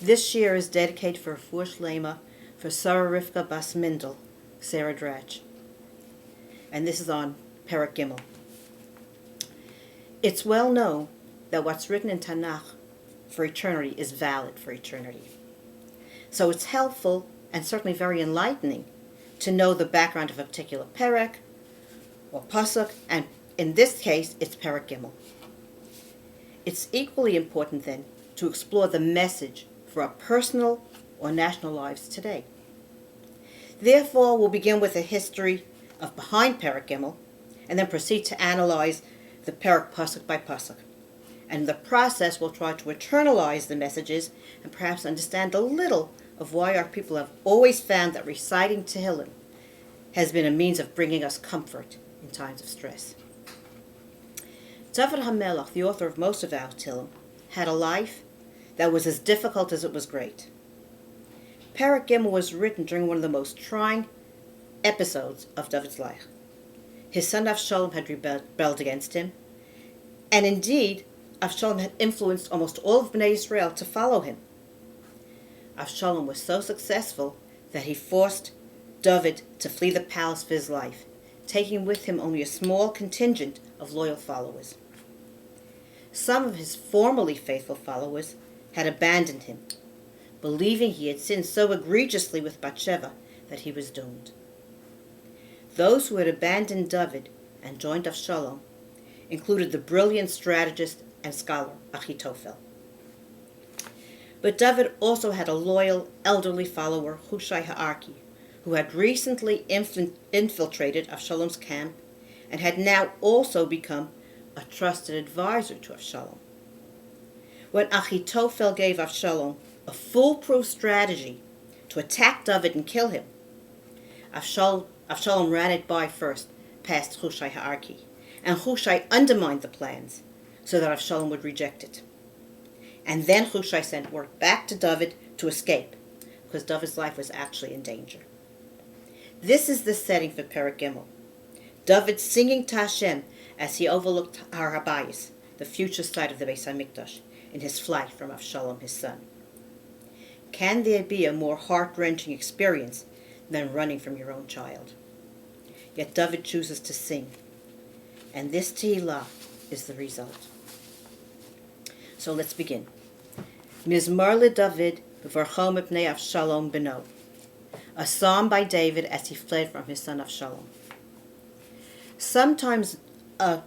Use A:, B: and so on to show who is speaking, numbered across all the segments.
A: This year is dedicated for Fush Lema for Sarah Rivka Bas Mindel, Sarah Dratch. And this is on Perek Gimel. It's well known that what's written in Tanakh for eternity is valid for eternity. So it's helpful and certainly very enlightening to know the background of a particular Perek or Pasuk, and in this case, it's Perek Gimel. It's equally important then to explore the message for our personal or national lives today. Therefore, we'll begin with a history of behind Perek Gimel, and then proceed to analyze the Perek Pasuk by Pasuk. And in the process, we'll try to internalize the messages and perhaps understand a little of why our people have always found that reciting Tehillim has been a means of bringing us comfort in times of stress. David HaMelech, the author of most of our Tehillim, had a life that was as difficult as it was great. Perek Gimel was written during one of the most trying episodes of David's life. His son Avshalom had rebelled against him, and indeed, Avshalom had influenced almost all of Bnei Israel to follow him. Avshalom was so successful that he forced David to flee the palace for his life, taking with him only a small contingent of loyal followers. Some of his formerly faithful followers had abandoned him, believing he had sinned so egregiously with Bathsheba that he was doomed. Those who had abandoned David and joined Avshalom included the brilliant strategist and scholar Achitophel. But David also had a loyal, elderly follower, Hushai Ha'arki, who had recently infiltrated Avshalom's camp and had now also become a trusted advisor to Avshalom. When Achitophel gave Avshalom a foolproof strategy to attack David and kill him, Avshalom ran it by first past Hushai Ha'arki, and Hushai undermined the plans so that Avshalom would reject it. And then Hushai sent word back to David to escape, because David's life was actually in danger. This is the setting for Perek Gimel. David singing to Hashem as he overlooked Har HaBayis, the future site of the Beis HaMikdash, in his flight from Avshalom, his son. Can there be a more heart-wrenching experience than running from your own child? Yet David chooses to sing, and this Tehillah is the result. So let's begin. Mizmor LeDavid B'Varcho Mipnei Avshalom Beno, a psalm by David as he fled from his son Avshalom. Sometimes a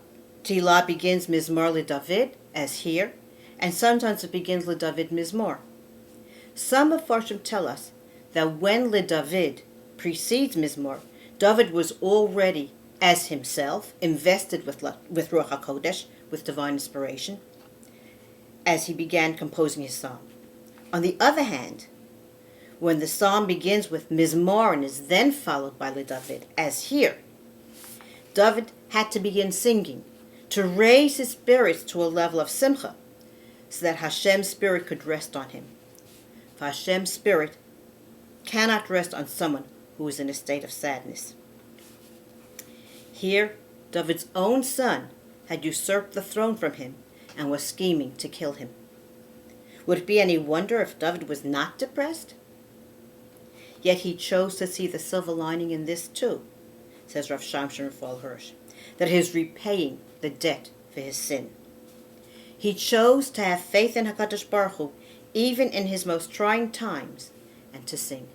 A: Tehillah begins Mizmor LeDavid, as here, and sometimes it begins LeDavid Mizmor. Some Mefarshim tell us that when LeDavid precedes Mizmor, David was already, as himself, invested with Ruach HaKodesh, with divine inspiration, as he began composing his psalm. On the other hand, when the psalm begins with Mizmor and is then followed by LeDavid, as here, David had to begin singing to raise his spirits to a level of simcha, so that Hashem's spirit could rest on him. For Hashem's spirit cannot rest on someone who is in a state of sadness. Here, David's own son had usurped the throne from him and was scheming to kill him. Would it be any wonder if David was not depressed? Yet he chose to see the silver lining in this too, says Rav Shamshon Raphael Hirsch, that he is repaying the debt for his sin. He chose to have faith in HaKadosh Baruch Hu, even in his most trying times, and to sing.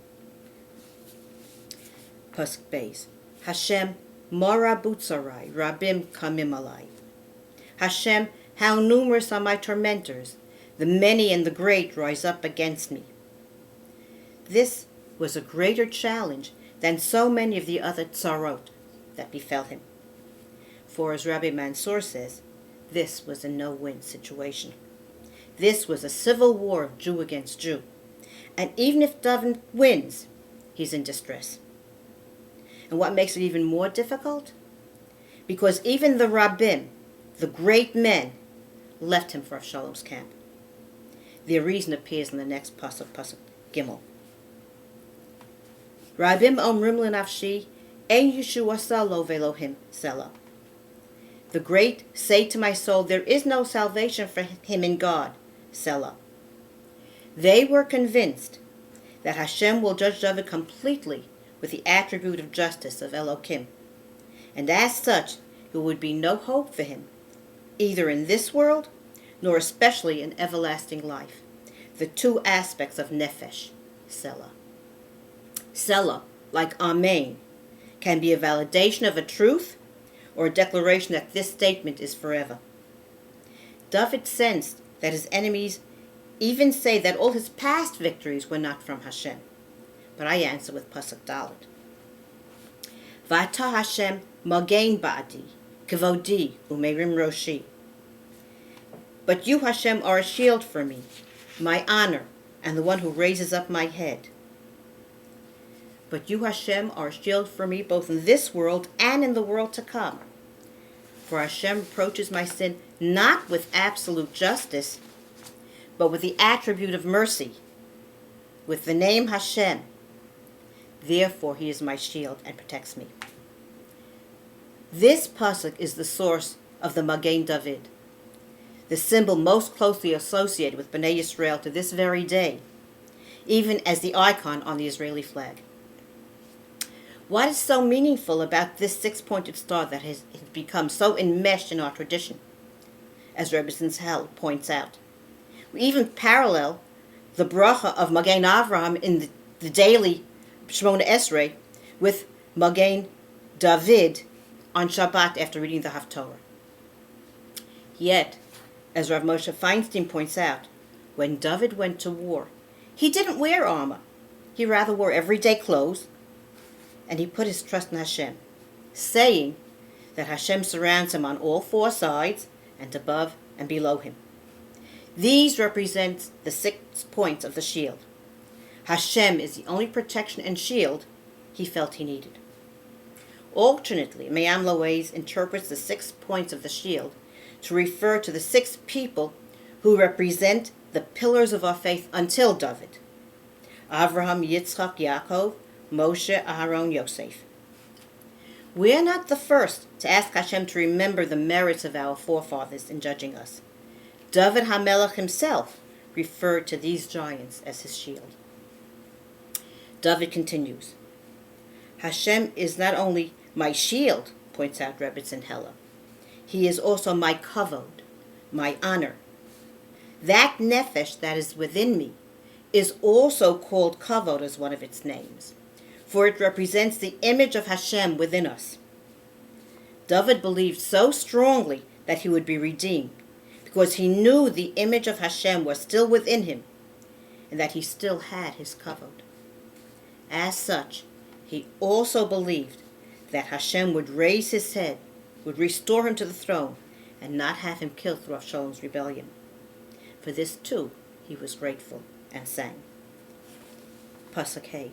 A: Pasuk Beis, Hashem, Mora Butzarai, Rabim Kamim Alai. Hashem, how numerous are my tormentors, the many and the great rise up against me. This was a greater challenge than so many of the other tzarot that befell him. For as Rabbi Mansour says, this was a no-win situation. This was a civil war of Jew against Jew. And even if David wins, he's in distress. And what makes it even more difficult? Because even the Rabbim, the great men, left him for Avshalom's camp. Their reason appears in the next pasuk, Pasuk Gimel. Rabbim omrim lenafshi, ein yeshuasa lo velohim selah. The great say to my soul, there is no salvation for him in God, Selah. They were convinced that Hashem will judge David completely with the attribute of justice of Elohim, and as such there would be no hope for him, either in this world, nor especially in everlasting life, the two aspects of Nefesh, Selah. Selah, like Amen, can be a validation of a truth or a declaration that this statement is forever. David sensed that his enemies even say that all his past victories were not from Hashem. But I answer with Pasuk Dalet. V'ata Hashem magain ba'adi, kavodi umerim roshi. But you, Hashem, are a shield for me, my honor, and the one who raises up my head. But you, Hashem, are a shield for me both in this world and in the world to come. For Hashem approaches my sin not with absolute justice, but with the attribute of mercy, with the name Hashem. Therefore he is my shield and protects me. This pasuk is the source of the Magen David, the symbol most closely associated with Bnei Yisrael to this very day, even as the icon on the Israeli flag. What is so meaningful about this six-pointed star that has become so enmeshed in our tradition? As Rebbe Hell points out, we even parallel the bracha of Magen Avraham in the daily Shemona Esrei with Magen David on Shabbat after reading the Haftorah. Yet, as Rav Moshe Feinstein points out, when David went to war, he didn't wear armor. He rather wore everyday clothes, and he put his trust in Hashem, saying that Hashem surrounds him on all four sides and above and below him. These represent the 6 points of the shield. Hashem is the only protection and shield he felt he needed. Alternately, Me'am Loez interprets the 6 points of the shield to refer to the 6 people who represent the pillars of our faith until David: Avraham, Yitzchak, Yaakov, Moshe, Aharon, Yosef. We are not the first to ask Hashem to remember the merits of our forefathers in judging us. David HaMelech himself referred to these giants as his shield. David continues, Hashem is not only my shield, points out Rebbetzin Heller, he is also my kavod, my honor. That nefesh that is within me is also called kavod as one of its names, for it represents the image of Hashem within us. David believed so strongly that he would be redeemed, because he knew the image of Hashem was still within him, and that he still had his kavod. As such, he also believed that Hashem would raise his head, would restore him to the throne, and not have him killed through Avshalom's rebellion. For this too he was grateful and sang. Pasuk Hey.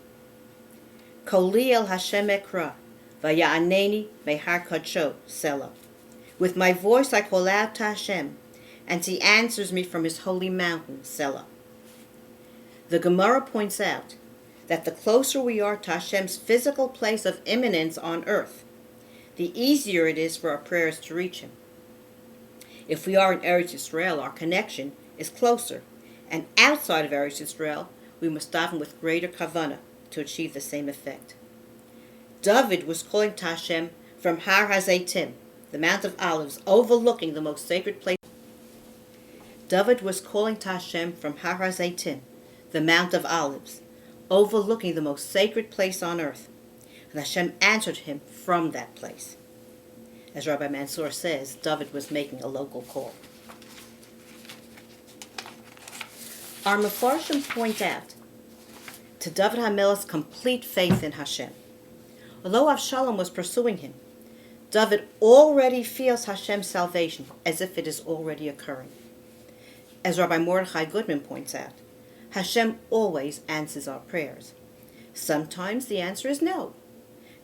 A: Koli el Hashem ekra, vaya'aneni mehar kadsho, Selah. With my voice I call out to Hashem, and he answers me from his holy mountain, Selah. The Gemara points out that the closer we are to Hashem's physical place of immanence on earth, the easier it is for our prayers to reach him. If we are in Eretz Yisrael, our connection is closer, and outside of Eretz Yisrael, we must daven with greater kavanah to achieve the same effect. David was calling to Hashem from Har HaZeitim, the Mount of Olives, overlooking the most sacred place. David was calling to Hashem from Har HaZeitim, the Mount of Olives, overlooking the most sacred place on earth, and Hashem answered him from that place. As Rabbi Mansour says, David was making a local call. Our Mefarshim point out to David HaMelech's complete faith in Hashem. Although Avshalom was pursuing him, David already feels Hashem's salvation as if it is already occurring. As Rabbi Mordechai Goodman points out, Hashem always answers our prayers. Sometimes the answer is no,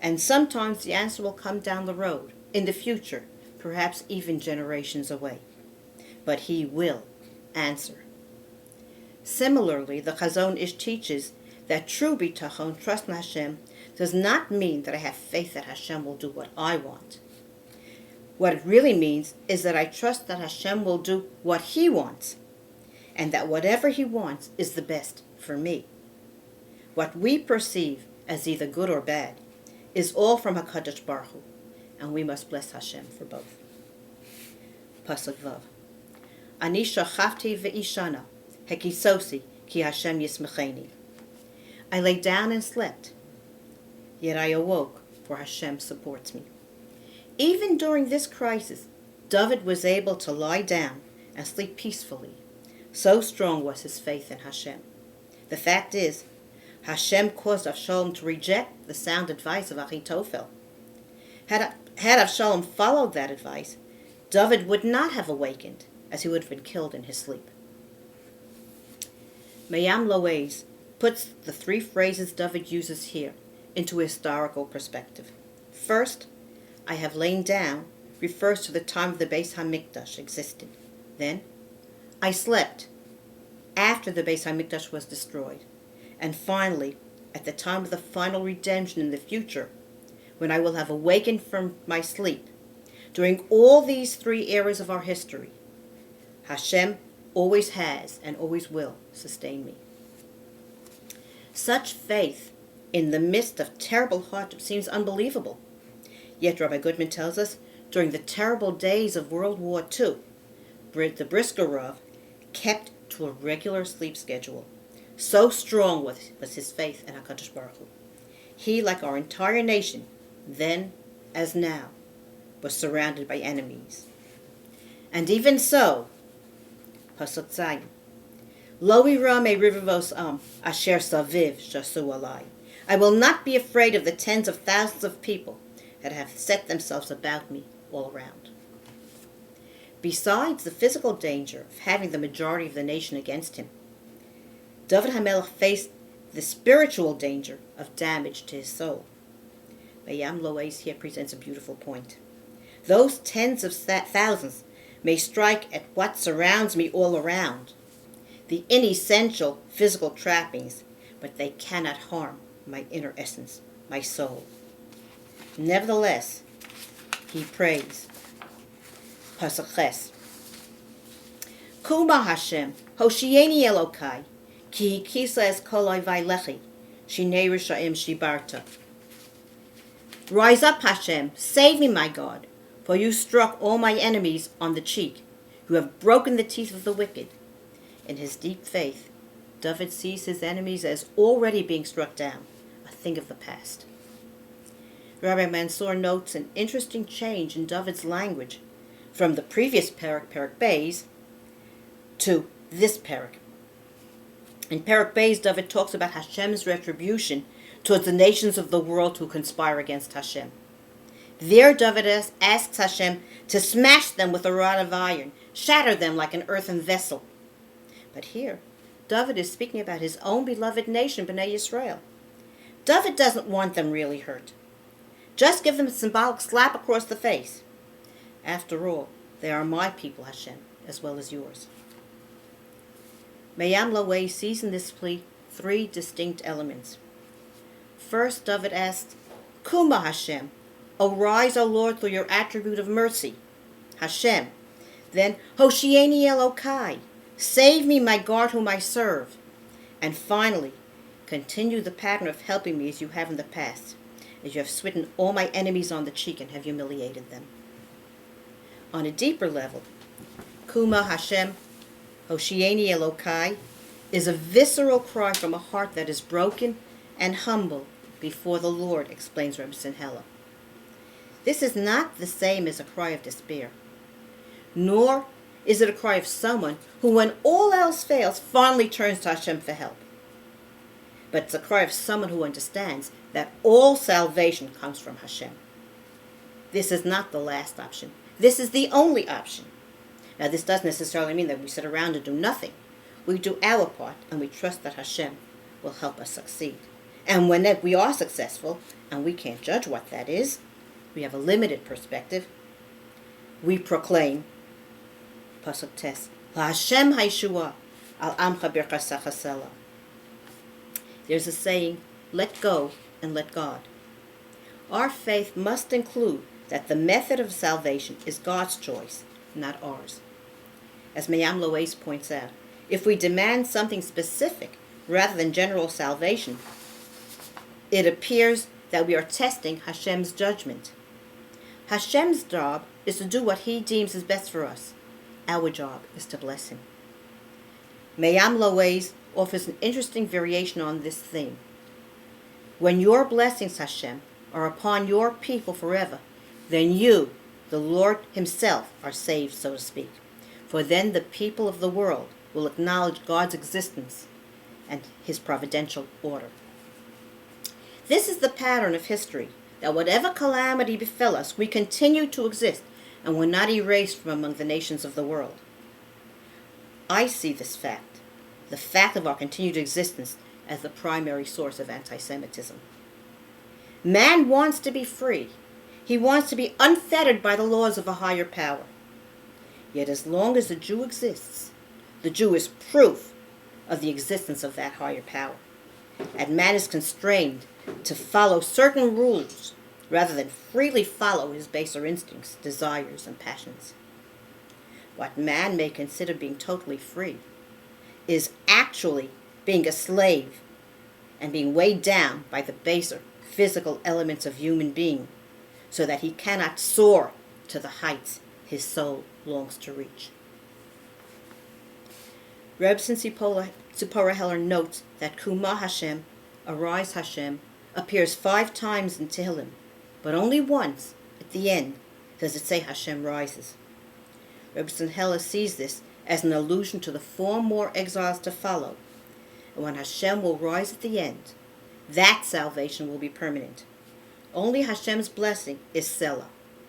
A: and sometimes the answer will come down the road, in the future, perhaps even generations away. But he will answer. Similarly, the Chazon Ish teaches that true bitachon, trust in Hashem, does not mean that I have faith that Hashem will do what I want. What it really means is that I trust that Hashem will do what he wants. and that whatever he wants is the best for me. What we perceive as either good or bad is all from HaKadosh Baruch Hu, and we must bless Hashem for both. Pasuk Vav. Ani shachavti ve'ishana, hekisosi ki Hashem yismecheni. I lay down and slept, yet I awoke, for Hashem supports me. Even during this crisis, David was able to lie down and sleep peacefully. So strong was his faith in Hashem. The fact is, Hashem caused Avshalom to reject the sound advice of Achitophel. Had Avshalom followed that advice, David would not have awakened, as he would have been killed in his sleep. Mayam Loez puts the three phrases David uses here into a historical perspective. First, I have lain down refers to the time of the Beis HaMikdash existed. Then, I slept after the Beis HaMikdash was destroyed. And finally, at the time of the final redemption in the future, when I will have awakened from my sleep. During all these three eras of our history, Hashem always has and always will sustain me. Such faith in the midst of terrible hardship seems unbelievable. Yet Rabbi Goodman tells us, during the terrible days of World War II, the Brisker Rav kept to a regular sleep schedule. So strong was his faith in HaKadosh Baruch Hu. He, like our entire nation, then as now, was surrounded by enemies. And even so, Pasuk Zayin, Lo ira me rivavos asher saviv shasu alai. I will not be afraid of the tens of thousands of people that have set themselves about me all around. Besides the physical danger of having the majority of the nation against him, David HaMelech faced the spiritual danger of damage to his soul. Mayam Loez here presents a beautiful point. Those tens of thousands may strike at what surrounds me all around, the inessential physical trappings, but they cannot harm my inner essence, my soul. Nevertheless, he prays. Pasuk Ches. Kuma Hashem, Hoshieni Elokai, Ki kisa es koloi vailechi, Shinei Rishaim Shibarta. Rise up, Hashem, save me, my God, for you struck all my enemies on the cheek. You have broken the teeth of the wicked. In his deep faith, David sees his enemies as already being struck down, a thing of the past. Rabbi Mansour notes an interesting change in David's language from the previous Perek, Perek Beis, to this Perek. In Perek Beis, David talks about Hashem's retribution towards the nations of the world who conspire against Hashem. There, David asks Hashem to smash them with a rod of iron, shatter them like an earthen vessel. But here, David is speaking about his own beloved nation, Bnei Yisrael. David doesn't want them really hurt. Just give them a symbolic slap across the face. After all, they are my people, Hashem, as well as yours. Mayam Loez sees in this plea three distinct elements. First, David asks, Kuma Hashem, arise, O Lord, through your attribute of mercy, Hashem. Then, Hoshieni Elokai, save me, my God, whom I serve. And finally, continue the pattern of helping me as you have in the past, as you have smitten all my enemies on the cheek and have humiliated them. On a deeper level, Kuma Hashem, Hoshieni Elokai, is a visceral cry from a heart that is broken and humble before the Lord, explains Reb Sinhela. This is not the same as a cry of despair, nor is it a cry of someone who, when all else fails, finally turns to Hashem for help. But it's a cry of someone who understands that all salvation comes from Hashem. This is not the last option. This is the only option. Now, this doesn't necessarily mean that we sit around and do nothing. We do our part, and we trust that Hashem will help us succeed. And when we are successful, and we can't judge what that is, we have a limited perspective, we proclaim, Pasuk Tes, LaHashem haYeshua al amcha birchasach hasela. There's a saying, let go and let God. Our faith must include that the method of salvation is God's choice, not ours. As Mayam Loez points out, If we demand something specific rather than general salvation, it appears that we are testing Hashem's judgment. Hashem's job is to do what he deems is best for us. Our job is to bless him. Mayam Loays offers an interesting variation on this theme. When your blessings, Hashem, are upon your people forever, then you, the Lord himself, are saved, so to speak. For then the people of the world will acknowledge God's existence and his providential order. This is the pattern of history, that whatever calamity befell us, we continue to exist and were not erased from among the nations of the world. I see this fact, the fact of our continued existence, as the primary source of anti-Semitism. Man wants to be free. He wants to be unfettered by the laws of a higher power. Yet as long as the Jew exists, the Jew is proof of the existence of that higher power. And man is constrained to follow certain rules rather than freely follow his baser instincts, desires, and passions. What man may consider being totally free is actually being a slave and being weighed down by the baser physical elements of human being so that he cannot soar to the heights his soul longs to reach. Reb Tzipora Heller notes that Kuma Hashem, Arise Hashem, appears 5 times in Tehillim, but only once, at the end, does it say Hashem rises. Reb Heller sees this as an allusion to the 4 more exiles to follow, and when Hashem will rise at the end, that salvation will be permanent. Only Hashem's blessing is Selah,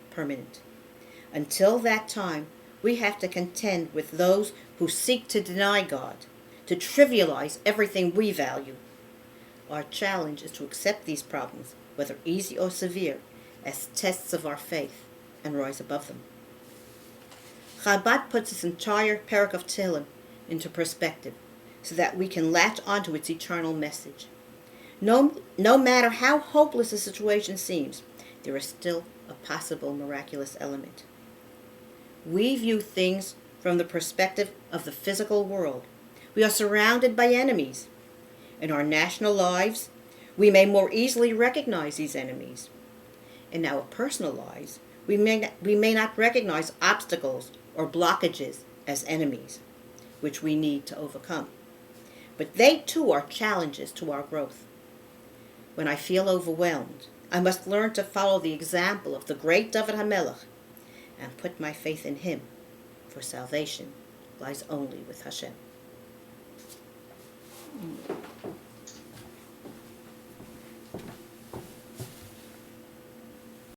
A: permanent. Until that time, we have to contend with those who seek to deny God, to trivialize everything we value. Our challenge is to accept these problems, whether easy or severe, as tests of our faith and rise above them. Chabad puts its entire Perek of Tehillim into perspective so that we can latch onto its eternal message. No matter how hopeless a situation seems, there is still a possible miraculous element. We view things from the perspective of the physical world. We are surrounded by enemies. In our national lives, we may more easily recognize these enemies. In our personal lives, we may not recognize obstacles or blockages as enemies, which we need to overcome. But they too are challenges to our growth. When I feel overwhelmed, I must learn to follow the example of the great David HaMelech and put my faith in him, for salvation lies only with Hashem.